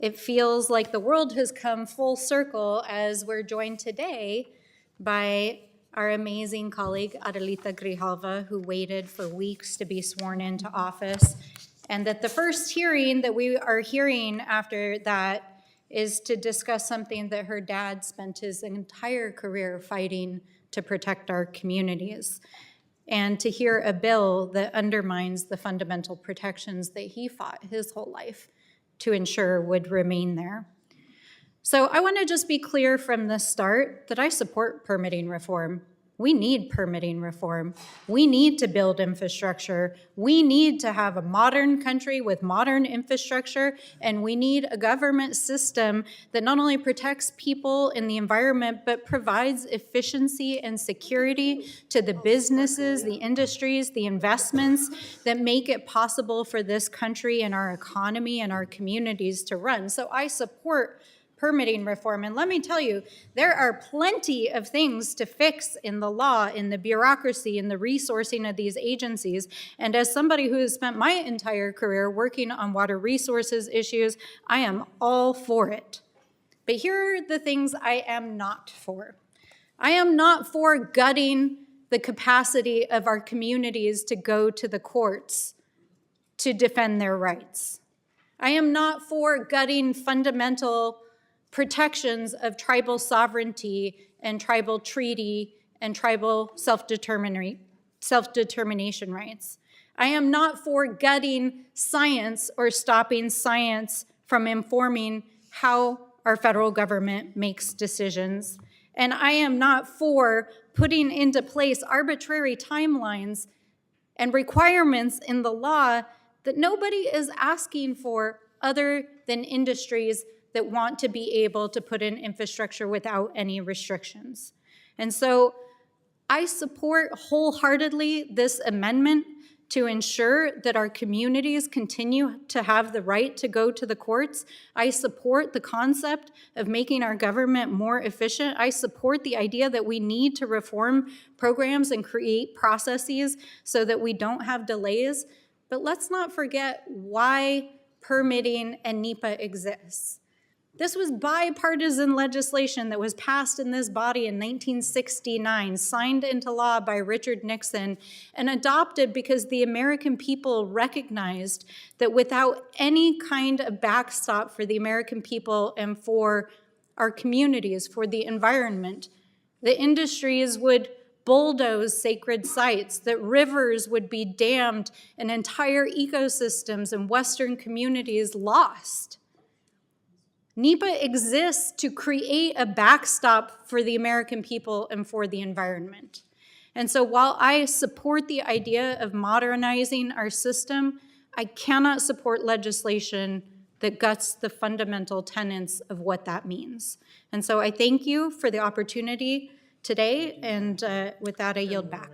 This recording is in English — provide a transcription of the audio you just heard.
It feels like the world has come full circle as we're joined today by our amazing colleague, Adelita Grijalva, who waited for weeks to be sworn into office. And that the first hearing that we are hearing after that is to discuss something that her dad spent his entire career fighting to protect our communities, and to hear a bill that undermines the fundamental protections that he fought his whole life to ensure would remain there. So I want to just be clear from the start that I support permitting reform. We need permitting reform. We need to build infrastructure. We need to have a modern country with modern infrastructure, and we need a government system that not only protects people and the environment, but provides efficiency and security to the businesses, the industries, the investments that make it possible for this country and our economy and our communities to run. So I support permitting reform. And let me tell you, there are plenty of things to fix in the law, in the bureaucracy, in the resourcing of these agencies. And as somebody who has spent my entire career working on water resources issues, I am all for it. But here are the things I am not for. I am not for gutting the capacity of our communities to go to the courts to defend their rights. I am not for gutting fundamental protections of tribal sovereignty and tribal treaty and tribal self-determination rights. I am not for gutting science or stopping science from informing how our federal government makes decisions. And I am not for putting into place arbitrary timelines and requirements in the law that nobody is asking for other than industries that want to be able to put in infrastructure without any restrictions. And so I support wholeheartedly this amendment to ensure that our communities continue to have the right to go to the courts. I support the concept of making our government more efficient. I support the idea that we need to reform programs and create processes so that we don't have delays. But let's not forget why permitting and NEPA exists. This was bipartisan legislation that was passed in this body in 1969, signed into law by Richard Nixon, and adopted because the American people recognized that without any kind of backstop for the American people and for our communities, for the environment, the industries would bulldoze sacred sites, that rivers would be dammed, and entire ecosystems and Western communities lost. NEPA exists to create a backstop for the American people and for the environment. And so while I support the idea of modernizing our system, I cannot support legislation that guts the fundamental tenets of what that means. And so I thank you for the opportunity today, and with that, I yield back.